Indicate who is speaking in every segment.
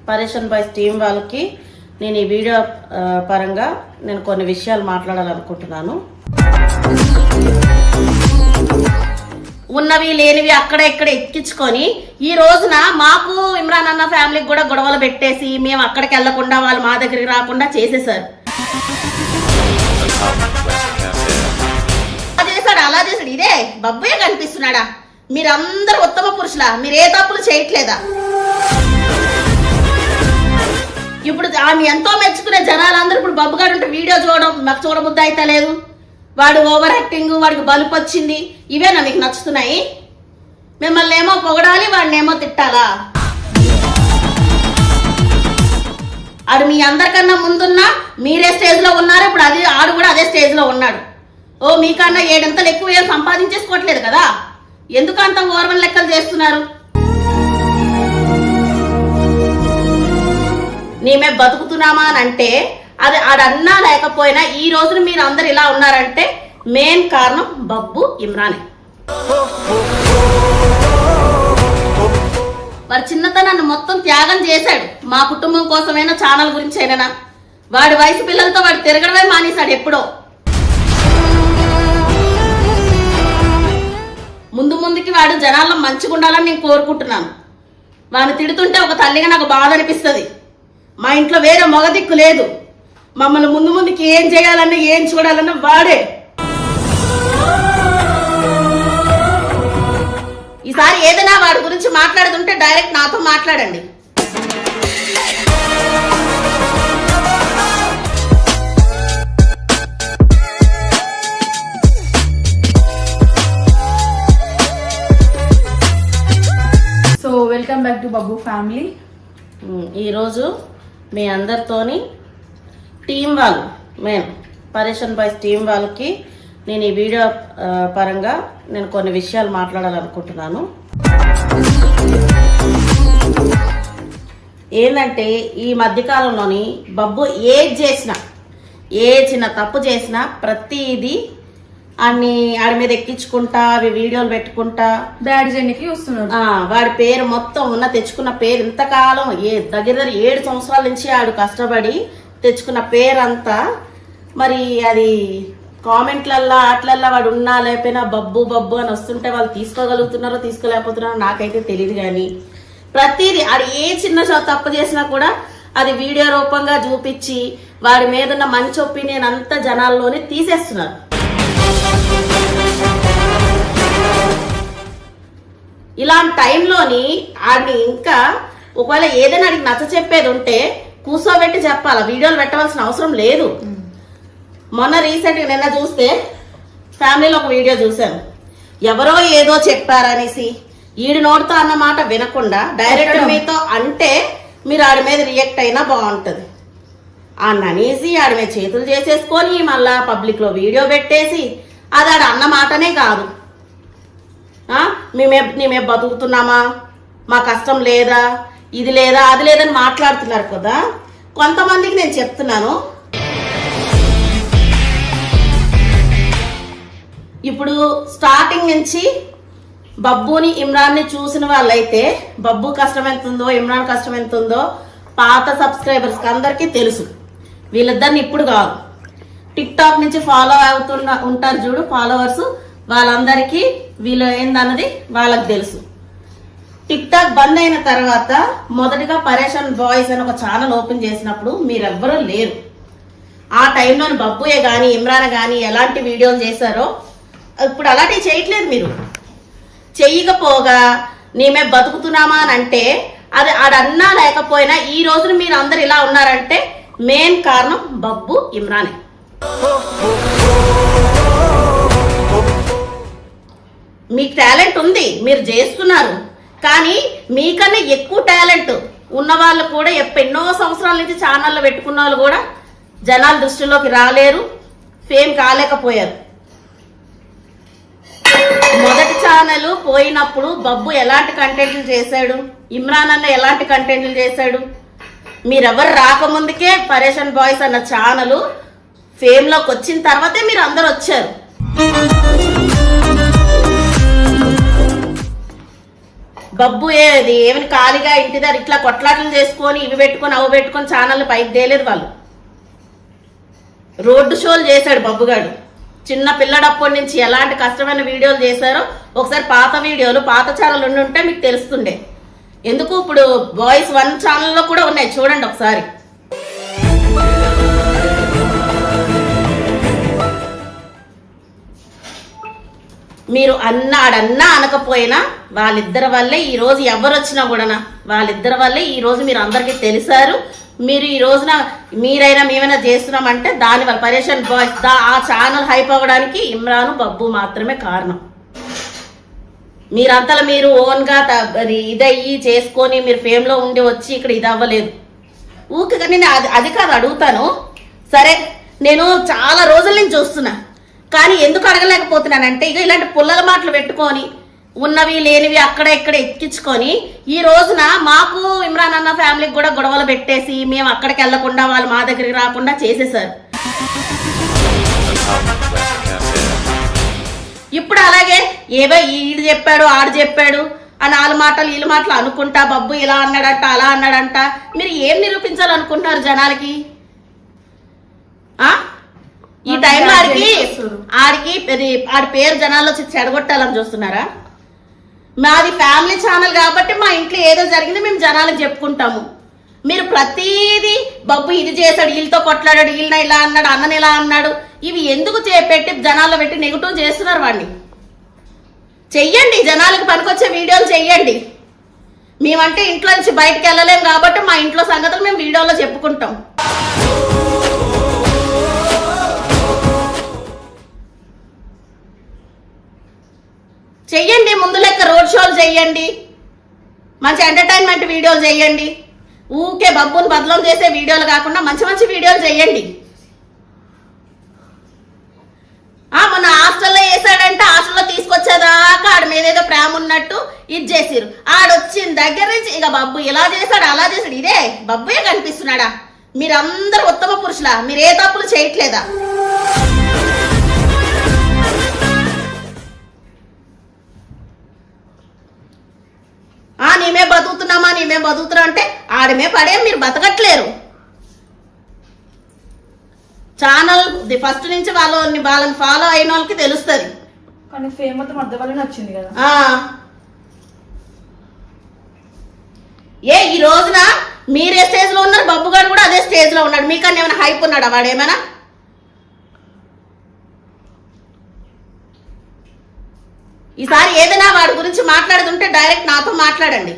Speaker 1: పరేషన్ boys team వాళ్ళకి నేను ఈ వీడియో పరంగా నేను కొన్ని విషయాలు మాట్లాడాలనుకుంటున్నాను. ఉన్నవి లేనివి అక్కడ ఇక్కడ ఎక్కించుకొని ఈ రోజున మాకు ఇమ్రాన్ అన్న ఫ్యామిలీకి కూడా గొడవలు పెట్టేసి మేము అక్కడికి వెళ్లకుండా వాళ్ళు మా దగ్గరికి రాకుండా చేసేసారు. అలా చేశాడు. ఇదే బబ్బే కనిపిస్తున్నాడా? మీరందరూ ఉత్తమ పురుషులా? మీరు ఏ తప్పులు చేయట్లేదా? ఇప్పుడు ఆమె ఎంతో మెచ్చుకునే జనాలందరూ ఇప్పుడు బబ్బుగాడు ఉంటే వీడియో చూడడం మాకు చూడబుద్ధి అయితే లేదు. వాడు ఓవర్ యాక్టింగ్, వాడికి బలుపు వచ్చింది, ఇవేనా మీకు నచ్చుతున్నాయి? మిమ్మల్ని ఏమో పొగడాలి, వాడిని ఏమో తిట్టాలా? ఆడు మీ అందరికన్నా ముందున్నా మీరే స్టేజ్ లో ఉన్నారు. ఇప్పుడు అది ఆడు కూడా అదే స్టేజ్ లో ఉన్నాడు. ఓ మీకన్నా 7 అంతలు ఎక్కువ ఏం సంపాదించేసుకోవట్లేదు కదా, ఎందుకంత ఓర్వన్ లెక్కలు చేస్తున్నారు? మేమే బతుకుతున్నామా అని అంటే అది ఆడన్నా లేకపోయినా ఈ రోజున మీరు అందరు ఇలా ఉన్నారంటే మెయిన్ కారణం బబ్బు ఇమ్రానే. వారి చిన్నతనాన్ని మొత్తం త్యాగం చేశాడు. మా కుటుంబం కోసమైనా ఛానల్ గురించి అయినా వాడి వయసు పిల్లలతో వాడు తిరగడమే మానేశాడు ఎప్పుడో. ముందుకి వాడు జనాల్లో మంచిగా ఉండాలని నేను కోరుకుంటున్నాను. వాడిని తిడుతుంటే ఒక తల్లిగా నాకు బాధ అనిపిస్తుంది. మా ఇంట్లో వేరే మగ దిక్కు లేదు. మమ్మల్ని ముందుకి ఏం చేయాలన్నా ఏం చూడాలన్నా వాడే. ఈసారి ఏదైనా వాడి గురించి మాట్లాడుతుంటే డైరెక్ట్ నాతో మాట్లాడండి.
Speaker 2: So welcome back to Babbu family.
Speaker 1: ఈరోజు మీ అందరితోని టీం వాళ్ళు మేము పరేషన్ బాయ్స్ టీం వాళ్ళకి నేను ఈ వీడియో పరంగా నేను కొన్ని విషయాలు మాట్లాడాలనుకుంటున్నాను. ఏంటంటే ఈ మధ్యకాలంలోని బబ్బు ఏది చేసినా, ఏ చిన్న తప్పు చేసినా ప్రతిదీ అన్ని ఆడి మీద ఎక్కించుకుంటా అవి వీడియోలు పెట్టుకుంటా
Speaker 2: బ్యాడ్ జర్నీకి వస్తున్నాడు.
Speaker 1: వాడి పేరు మొత్తం తెచ్చుకున్న పేరు ఇంతకాలం దగ్గర 7 సంవత్సరాల నుంచి ఆడు కష్టపడి తెచ్చుకున్న పేరంతా మరి అది కామెంట్లల్లా అట్లల్లా వాడు ఉన్నా లేకపోయినా బబ్బు బబ్బు అని వస్తుంటే వాళ్ళు తీసుకోగలుగుతున్నారో తీసుకోలేకపోతున్నారో నాకైతే తెలియదు. కానీ ప్రతిదీ ఆడు ఏ చిన్న తప్పు చేసినా కూడా అది వీడియో రూపంగా చూపించి వాడి మీద ఉన్న మంచి ఒపీనియన్ అంతా జనాల్లోనే తీసేస్తున్నారు. ఇలాంటి టైంలోని ఆడిని ఇంకా ఒకవేళ ఏదైనా ఆడికి నచ్చ చెప్పేది ఉంటే కూర్చోబెట్టి చెప్పాలి, వీడియోలు పెట్టవలసిన అవసరం లేదు. మొన్న రీసెంట్గా నిన్న చూస్తే ఫ్యామిలీలో ఒక వీడియో చూశాను. ఎవరో ఏదో చెప్పారనేసి ఈడి నోటితో అన్న మాట వినకుండా డైరెక్ట్ మీతో అంటే మీరు ఆడి మీద రియాక్ట్ అయినా బాగుంటుంది. అనేసి ఆడి మీద చేతులు చేసేసుకొని మళ్ళా పబ్లిక్లో వీడియో పెట్టేసి అది ఆడ అన్న మాటనే కాదు. మేమే బతుకుతున్నామా, మా కష్టం లేదా, ఇది లేదా అది లేదని మాట్లాడుతున్నారు కదా. కొంతమందికి నేను చెప్తున్నాను, ఇప్పుడు స్టార్టింగ్ నుంచి బబ్బుని ఇమ్రాన్ని చూసిన వాళ్ళైతే బబ్బు కష్టం ఎంత ఉందో ఇమ్రాన్ కష్టం ఎంత ఉందో పాత సబ్స్క్రైబర్స్ అందరికీ తెలుసు. వీళ్ళిద్దరిని ఇప్పుడు కాదు, టిక్ టాక్ నుంచి ఫాలో అవుతున్న ఉంటారు చూడు ఫాలోవర్స్, వాళ్ళందరికీ వీళ్ళు ఏందన్నది వాళ్ళకి తెలుసు. టిక్ టాక్ బంద్ అయిన తర్వాత మొదటిగా పరేషన్ బాయ్స్ అని ఒక ఛానల్ ఓపెన్ చేసినప్పుడు మీరెవ్వరూ లేరు. ఆ టైంలో బబ్బుయే కానీ ఇమ్రాన్ కానీ ఎలాంటి వీడియోలు చేశారో ఇప్పుడు అలాంటివి చేయట్లేదు. మీరు చెయ్యకపోగా మేమే బతుకుతున్నామా అని అంటే అది ఆడన్నా లేకపోయినా ఈ రోజున మీరు అందరు ఇలా ఉన్నారంటే మెయిన్ కారణం బబ్బు ఇమ్రానే. మీకు టాలెంట్ ఉంది, మీరు చేస్తున్నారు. కానీ మీకన్నా ఎక్కువ టాలెంట్ ఉన్న వాళ్ళు కూడా ఎన్నో సంవత్సరాల నుంచి ఛానల్లో పెట్టుకున్న వాళ్ళు కూడా జనాల దృష్టిలోకి రాలేరు, ఫేమ్ కాలేకపోయారు. మొదటి ఛానల్ పోయినప్పుడు బబ్బు ఎలాంటి కంటెంట్లు చేశాడు, ఇమ్రాన్ అన్న ఎలాంటి కంటెంట్లు చేశాడు? మీరెవరు రాకముందుకే పరేషన్ బాయ్స్ అన్న ఛానల్ ఫేమ్లోకి వచ్చిన తర్వాతే మీరు అందరు వచ్చారు. బబ్బు ఏమైనా ఖాళీగా ఇంటి దగ్గర ఇట్లా కొట్లాటలు చేసుకొని ఇవి పెట్టుకొని అవి పెట్టుకొని ఛానల్ పైకి తేలేదు వాళ్ళు. రోడ్డు షోలు చేశాడు బబ్బుగాడు. చిన్న పిల్లడప్పటి నుంచి ఎలాంటి కష్టమైన వీడియోలు చేశారో ఒకసారి పాత వీడియోలు పాత ఛానల్ ఉంటే మీకు తెలుస్తుండే. ఎందుకు ఇప్పుడు వాయిస్ 1 ఛానల్లో కూడా ఉన్నాయి, చూడండి ఒకసారి. మీరు ఆడన్నా అనకపోయినా వాళ్ళిద్దరి వల్లే ఈ రోజు ఎవరు వచ్చినా కూడా వాళ్ళిద్దరి వల్లే ఈ రోజు మీరు అందరికీ తెలిసారు. మీరు ఈ రోజున మీరైనా మేమైనా చేస్తున్నామంటే దాని వల్ల పరేషన్ బాయ్స్ ఆ ఛానల్ హైప్ అవ్వడానికి ఇమ్రాను బబ్బు మాత్రమే కారణం. మీరంతలా మీరు ఓన్గా ఇదయ్యి చేసుకొని మీరు ఫేమ్లో ఉండి వచ్చి ఇక్కడ ఇది అవ్వలేదు. ఊరికే నేను అది కాదు అడుగుతాను. సరే, నేను చాలా రోజుల నుంచి చూస్తున్నా, కానీ ఎందుకు అడగలేకపోతున్నానంటే ఇక ఇలాంటి పుల్లల మాటలు పెట్టుకొని ఉన్నవి లేనివి అక్కడ ఇక్కడ ఎక్కించుకొని ఈ రోజున మాకు ఇమ్రాన్ అన్న ఫ్యామిలీకి కూడా గొడవలు పెట్టేసి మేము అక్కడికి వెళ్లకుండా వాళ్ళు మా దగ్గరికి రాకుండా చేసేసారు. ఇప్పుడు అలాగే ఏవో ఈడు చెప్పాడు ఆడు చెప్పాడు అని వాళ్ళ మాటలు వీళ్ళ మాటలు అనుకుంటా బబ్బు ఇలా అన్నాడంట అలా అన్నాడంట. మీరు ఏం నిరూపించాలనుకుంటున్నారు జనాలకి? ఈ టైంలో ఆడికి ఆడి పేరు జనాల్లో చెడగొట్టాలని చూస్తున్నారా? మాది ఫ్యామిలీ ఛానల్ కాబట్టి మా ఇంట్లో ఏదో జరిగింది మేము జనాలకు చెప్పుకుంటాము. మీరు ప్రతిదీ బబ్బు ఇది చేశాడు, వీళ్ళతో కొట్లాడాడు, వీళ్ళని ఇలా అన్నాడు, అన్నని ఇలా అన్నాడు, ఇవి ఎందుకు పెట్టి జనాల్లో పెట్టి నెగిటివ్ చేస్తున్నారు? వాడిని చెయ్యండి, జనాలకు పనికొచ్చే వీడియోలు చెయ్యండి. మేమంటే ఇంట్లో నుంచి బయటకు వెళ్ళలేం కాబట్టి మా ఇంట్లో సంగతులు మేము వీడియోలో చెప్పుకుంటాం. చెయ్యండి, ముందు లెక్క రోడ్ షోలు చెయ్యండి, మంచి ఎంటర్టైన్మెంట్ వీడియోలు చెయ్యండి. ఊకే బబ్బుని బదలం చేసే వీడియోలు కాకుండా మంచి మంచి వీడియోలు చెయ్యండి. మొన్న హాస్టల్లో వేసాడంటే హాస్టల్లో తీసుకొచ్చేదాకా ఆడి మీద ఏదో ప్రేమ ఉన్నట్టు ఇది చేసిరు. ఆడొచ్చిన దగ్గర నుంచి ఇక బబ్బు ఇలా చేశాడు అలా చేశాడు, ఇదే బబ్బుయే కనిపిస్తున్నాడా? మీరందరూ ఉత్తమ పురుషులా? మీరు ఏ తప్పులు చేయట్లేదా? నీమే బతుకుతున్నామా నీమే బతుకుతున్నా అంటే ఆడమే పడే మీరు బతకట్లేరు. ఛానల్ ఫస్ట్ నుంచి వాళ్ళని ఫాలో అయిన వాళ్ళకి తెలుస్తుంది.
Speaker 2: కానీ ఫేమ్ మొత్తం అర్థం వల్లనే వచ్చింది కదా.
Speaker 1: ఈ రోజున మీరే స్టేజ్ లో ఉన్నారు, బబ్బు గారు కూడా అదే స్టేజ్ లో ఉన్నాడు. మీకన్నా ఏమైనా హైప్ ఉన్నాడా వాడేమైనా? ఈసారి ఏదైనా వాడి గురించి మాట్లాడుతుంటే డైరెక్ట్ నాతో మాట్లాడండి.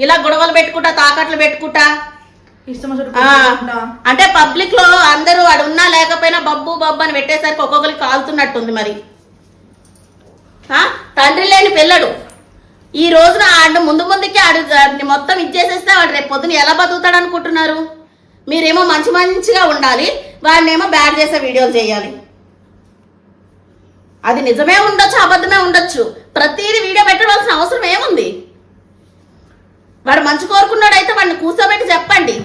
Speaker 1: ఇలా గొడవలు పెట్టుకుంటా తాకట్లు పెట్టుకుంటా అంటే పబ్లిక్ లో అందరూ వాడు ఉన్నా లేకపోయినా బబ్బు బబ్బు అని పెట్టేసరికి ఒక్కొక్కరికి కాలుతున్నట్టుంది. మరి తండ్రి లేని పిల్లడు ఈ రోజున ఆడు ముందుకి ఆడు మొత్తం ఇచ్చేసేస్తే వాడు రేపు పొద్దున ఎలా బతుకుతాడు అనుకుంటున్నారు? మీరేమో మంచిగా ఉండాలి, వాడినేమో బ్యాడ్ చేసే వీడియోలు చేయాలి. అది నిజమే ఉండొచ్చు, అబద్ధమే ఉండొచ్చు, ప్రతిదీ వీడియో పెట్టవలసిన అవసరం ఏముంది? వాడు మంచి కోరుకున్నాడైతే వాడిని కూర్చోబెట్టి చెప్పండి,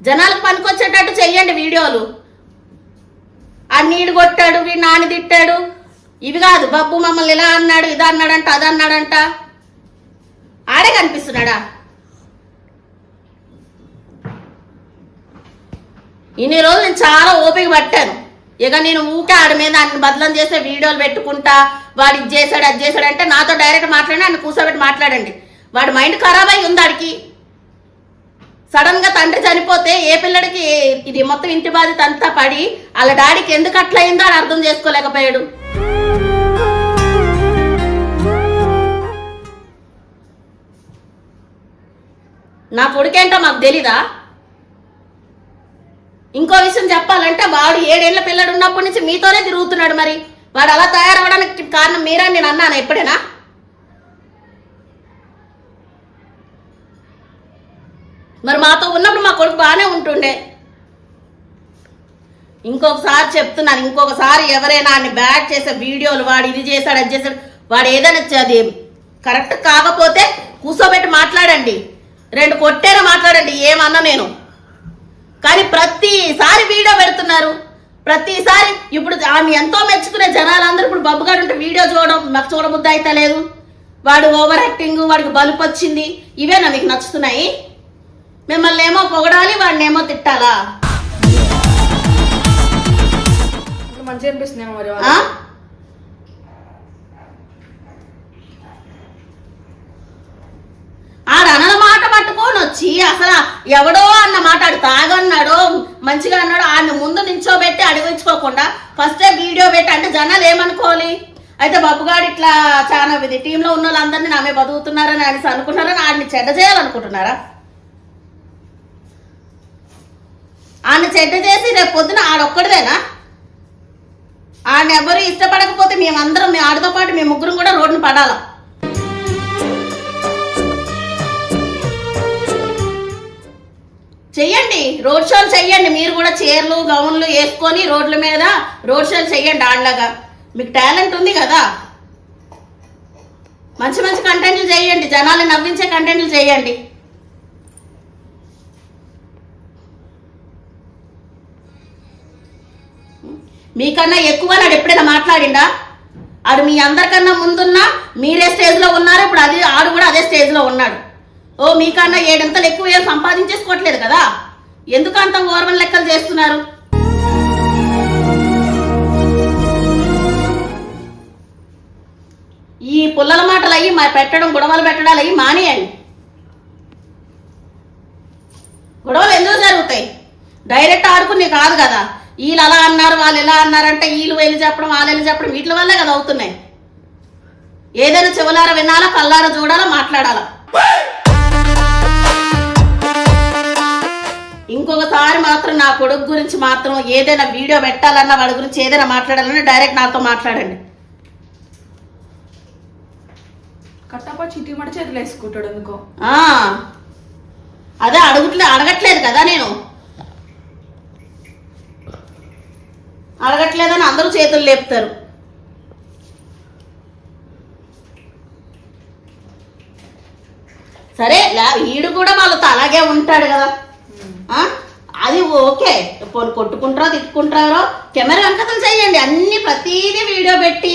Speaker 1: జనాలకు పనికొచ్చేటట్టు చెయ్యండి వీడియోలు. ఆ నీడు కొట్టాడు, వీడు నాని తిట్టాడు, ఇవి కాదు. బబ్బు మమ్మల్ని ఇలా అన్నాడు, ఇది అన్నాడంట, అది అన్నాడంట, ఆడే కనిపిస్తున్నాడా? ఇన్ని రోజులు నేను చాలా ఓపిక పట్టాను. ఇక నేను ఊకే ఆడి మీద ఆయన బదలం చేసే వీడియోలు పెట్టుకుంటా, వాడు ఇది చేశాడు అది చేశాడు అంటే నాతో డైరెక్ట్ మాట్లాడి ఆయన కూర్చోబెట్టి మాట్లాడండి. వాడి మైండ్ ఖరాబ్ అయి ఉంది. ఆడికి సడన్ గా తండ్రి చనిపోతే ఏ పిల్లడికి ఇది మొత్తం ఇంటి బాధ్యత అంతా పడి వాళ్ళ డాడీకి ఎందుకు అట్లా అయిందో అని అర్థం చేసుకోలేకపోయాడు. నా కొడుకేంటో మాకు తెలీదా? ఇంకో విషయం చెప్పాలంటే వాడు 7 ఏళ్ల పిల్లడు ఉన్నప్పటి నుంచి మీతోనే తిరుగుతున్నాడు. మరి వాడు అలా తయారవడానికి కారణం మీరని నేను అన్నాను ఎప్పుడైనా? మరి మాతో ఉన్నప్పుడు మా కొడుకు బాగానే ఉంటుండే. ఇంకొకసారి చెప్తున్నాను, ఇంకొకసారి ఎవరైనా ఆయన బ్యాడ్ చేసే వీడియోలు వాడు ఇది చేశాడు అది చేశాడు, వాడు ఏదైనా అది కరెక్ట్ కాకపోతే కూర్చోబెట్టి మాట్లాడండి, 2 కొట్టేనా మాట్లాడండి, ఏమన్నా నేను. కానీ ప్రతిసారి వీడియో పెడుతున్నారు, ప్రతిసారి ఇప్పుడు ఆమె ఎంతో మెచ్చుకునే జనాలందరూ ఇప్పుడు బబ్బుగాడు ఉంటే వీడియో చూడడం నాకు చూడబుద్ధి అయితే లేదు, వాడు ఓవర్ యాక్టింగ్, వాడికి బలుపు వచ్చింది, ఇవేనా మీకు నచ్చుతున్నాయి? మిమ్మల్ని ఏమో పొగడాలి, వాడిని ఏమో తిట్టాలా?
Speaker 2: మంచిగా అనిపిస్తున్నాయి మరి.
Speaker 1: ఆడన్న మాట పట్టుకొని వచ్చి అసలు ఎవడో అన్న మాట ఆడు తాగన్నాడో మంచిగా అన్నాడో ఆడిని ముందు నించోబెట్టి అడిగించుకోకుండా ఫస్ట్ వీడియో పెట్టి అంటే జనాలు ఏమనుకోవాలి? అయితే బబ్బుగాడు ఇట్లా చాలా ఇది టీంలో ఉన్న వాళ్ళందరినీ నామే బతుకుతున్నారని అనేసి అనుకుంటున్నారని ఆడిని చెడ్డ చేయాలనుకుంటున్నారా? ఆడిని చెడ్డ చేసి రేపు పొద్దున ఆడొక్కడిదేనా? ఆడిని ఎవరు ఇష్టపడకపోతే మేమందరం మీ ఆడితో పాటు మేము ముగ్గురం కూడా రోడ్డును పడాలా? చెయ్యండి, రోడ్ షోలు చెయ్యండి. మీరు కూడా చీరలు గౌన్లు వేసుకొని రోడ్ల మీద రోడ్ షోలు చెయ్యండి. ఆడలాగా మీకు టాలెంట్ ఉంది కదా, మంచి మంచి కంటెంట్లు చేయండి, జనాలు నవ్వించే కంటెంట్లు చేయండి. మీకన్నా ఎక్కువ నాడు ఎప్పుడైనా మాట్లాడిండా? ఆడు మీ అందరికన్నా ముందున్నా మీరే స్టేజ్లో ఉన్నారు, ఇప్పుడు అది ఆడు కూడా అదే స్టేజ్లో ఉన్నాడు. ఓ మీకన్నా 7 అంతలు ఎక్కువ ఏం సంపాదించేసుకోవట్లేదు కదా, ఎందుకంత ఓర్వన్ లెక్కలు చేస్తున్నారు? ఈ పుల్లల మాటలు అయ్యి పెట్టడం, గొడవలు పెట్టడాలు అయ్యి మానేయండి. గొడవలు ఎందుకు జరుగుతాయి? డైరెక్ట్ ఆడుకునే కాదు కదా. వీళ్ళు అలా అన్నారు, వాళ్ళు ఎలా అన్నారంటే వీళ్ళు వెళ్ళి చెప్పడం, వాళ్ళు వెళ్ళి చెప్పడం, వీటి వల్లే కదా అవుతున్నాయి. ఏదైనా చెవులారా వినాలా, కళ్ళారా చూడాలా, మాట్లాడాలా. ఇంకొకసారి మాత్రం నా కొడుకు గురించి మాత్రం ఏదైనా వీడియో పెట్టాలన్నా, వాడి గురించి ఏదైనా మాట్లాడాలన్నా డైరెక్ట్ నాతో మాట్లాడండి.
Speaker 2: కట్టపా చిట్టి మడి చేతులు వేసుకుంటాడు ఎందుకో.
Speaker 1: అదే అడగట్లేదు కదా, నేను అడగట్లేదని అందరూ చేతులు లేపుతారు. సరే వీడు కూడా వాళ్ళతో అలాగే ఉంటాడు కదా, అది ఓకే. కొట్టుకుంటారో తిట్టుకుంటారో కెమెరా వెనకతలు చేయండి, అన్ని ప్రతిదీ వీడియో పెట్టి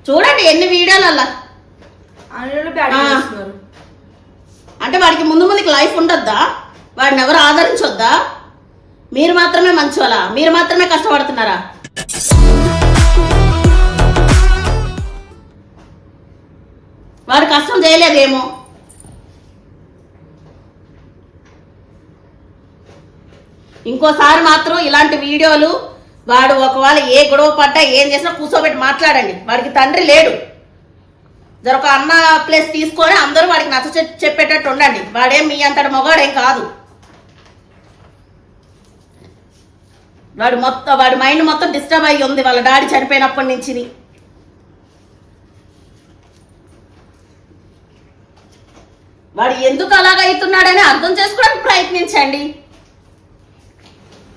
Speaker 1: చూడండి ఎన్ని వీడియోలు అలా. అంటే వాడికి ముందుకి లైఫ్ ఉండొద్దా? వాడిని ఎవరు ఆదరించొద్దా? మీరు మాత్రమే మంచోలా? మీరు మాత్రమే కష్టపడుతున్నారా? వాడు కష్టం చేయలేదేమో. ఇంకోసారి మాత్రం ఇలాంటి వీడియోలు వాడు ఒకవేళ ఏ గొడవ పడ్డా ఏం చేసినా కూర్చోబెట్టి మాట్లాడండి. వాడికి తండ్రి లేడు, జరొక అన్న ప్లేస్ తీసుకొని అందరూ వాడికి నచ్చ చెప్పేటట్టు ఉండండి. వాడేం మీ అంతటి మొగాడేం కాదు. వాడి మైండ్ మొత్తం డిస్టర్బ్ అయ్యి ఉంది వాళ్ళ డాడీ చనిపోయినప్పటి నుంచి. వాడు ఎందుకు అలాగవుతున్నాడని అర్థం చేసుకోవడానికి ప్రయత్నించండి.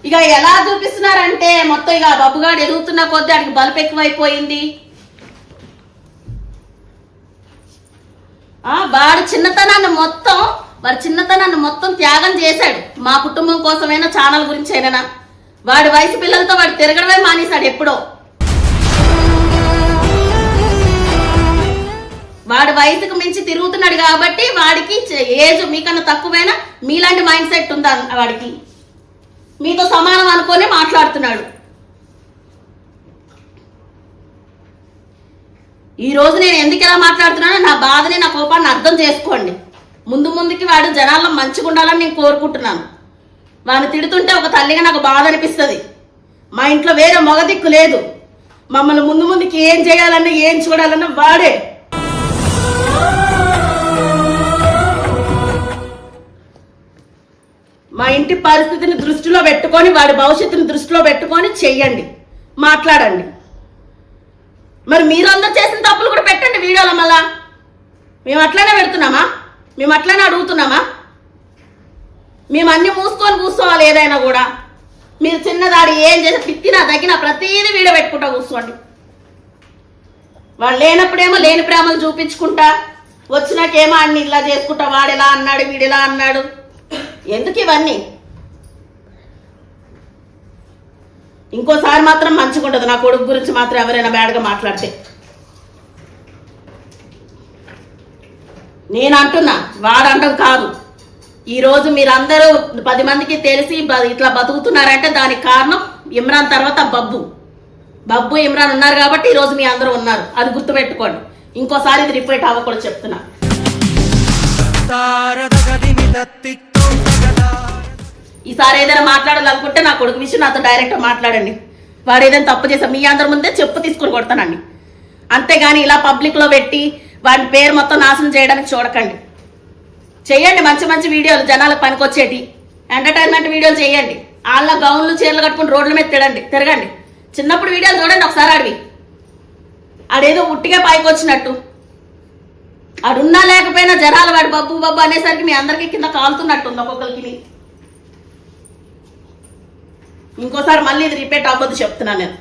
Speaker 1: ఇక ఎలా చూపిస్తున్నారంటే మొత్తం ఇక బబ్బుగాడు ఎదుగుతున్న కొద్దీ వాడికి బలుపు ఎక్కువైపోయింది. వాడి చిన్నతనాన్ని మొత్తం త్యాగం చేశాడు. మా కుటుంబం కోసమైనా ఛానల్ గురించి అయినా వాడి వయసు పిల్లలతో వాడు తిరగడమే మానేశాడు ఎప్పుడో. వాడి వయసుకు మించి తిరుగుతున్నాడు కాబట్టి వాడికి ఏజ్ మీకన్నా తక్కువైనా మీలాంటి మైండ్ సెట్ ఉందా వాడికి? మీతో సమానం అనుకొని మాట్లాడుతున్నాడు. ఈ రోజు నేను ఎందుకు ఎలా మాట్లాడుతున్నానో నా బాధని, నా కోపాన్ని అర్థం చేసుకోండి. ముందుకి వాడు జనాల్లో మంచిగా ఉండాలని నేను కోరుకుంటున్నాను. వాడిని తిడుతుంటే ఒక తల్లిగా నాకు బాధ అనిపిస్తుంది. మా ఇంట్లో వేరే మగ దిక్కు లేదు. మమ్మల్ని ముందుకి ఏం చేయాలన్నా ఏం చూడాలన్నా వాడే. మా ఇంటి పరిస్థితిని దృష్టిలో పెట్టుకొని వాడి భవిష్యత్తుని దృష్టిలో పెట్టుకొని చెయ్యండి, మాట్లాడండి. మరి మీరందరూ చేసిన తప్పులు కూడా పెట్టండి వీడియోలో. మళ్ళా మేము అట్లనే పెడుతున్నామా? మేము అట్లనే అడుగుతున్నామా? మేము అన్ని మూసుకొని కూర్చోవాలి ఏదైనా కూడా. మీరు చిన్నదాడి ఏం చేసి తిట్టినా తగ్గినా ప్రతిదీ వీడియో పెట్టుకుంటా కూర్చోండి. వాళ్ళు లేనప్పుడేమో లేని ప్రేమలు చూపించుకుంటా, వచ్చినాకేమో అన్ని ఇలా చేసుకుంటా, వాడు ఎలా అన్నాడు వీడు ఎలా అన్నాడు. ఎందుకు ఇవన్నీ? ఇంకోసారి మాత్రం మంచిగా ఉండదు నా కొడుకు గురించి మాత్రం ఎవరైనా బ్యాడ్గా మాట్లాడితే. నేను అంటున్నా, వాడంటం కాదు. ఈరోజు మీరందరూ 10 మందికి తెలిసి ఇట్లా బతుకుతున్నారంటే దానికి కారణం ఇమ్రాన్ తర్వాత బబ్బు ఇమ్రాన్ ఉన్నారు కాబట్టి ఈరోజు మీ అందరూ ఉన్నారు. అది గుర్తుపెట్టుకోండి. ఇంకోసారి ఇది రిపీట్ అవ్వకూడదు చెప్తున్నా. ఈసారి ఏదైనా మాట్లాడాలనుకుంటే నా కొడుకు విషయం నాతో డైరెక్ట్ మాట్లాడండి. వాడు ఏదైనా తప్పు చేసా మీ అందరి ముందే చెప్పు తీసుకుని కొడతానండి. అంతేగాని ఇలా పబ్లిక్లో పెట్టి వాడి పేరు మొత్తం నాశనం చేయడానికి చూడకండి. చేయండి మంచి మంచి వీడియోలు, జనాలకు పనికొచ్చేటి ఎంటర్టైన్మెంట్ వీడియోలు చేయండి. వాళ్ళ గౌన్లు చీరలు కట్టుకుని రోడ్ల మీద తిరగండి. చిన్నప్పుడు వీడియోలు చూడండి ఒకసారి. ఆడేదో ఉట్టిగా పైకి వచ్చినట్టు. ఆడున్నా లేకపోయినా జనాలు వాడు బబ్బు అనేసరికి మీ అందరికీ కింద కాలుతున్నట్టుంది ఒక్కొక్కరికి. ఇంకోసారి మళ్ళీ ఇది రిపీట్ అవ్వద్దు చెప్తున్నా నేను.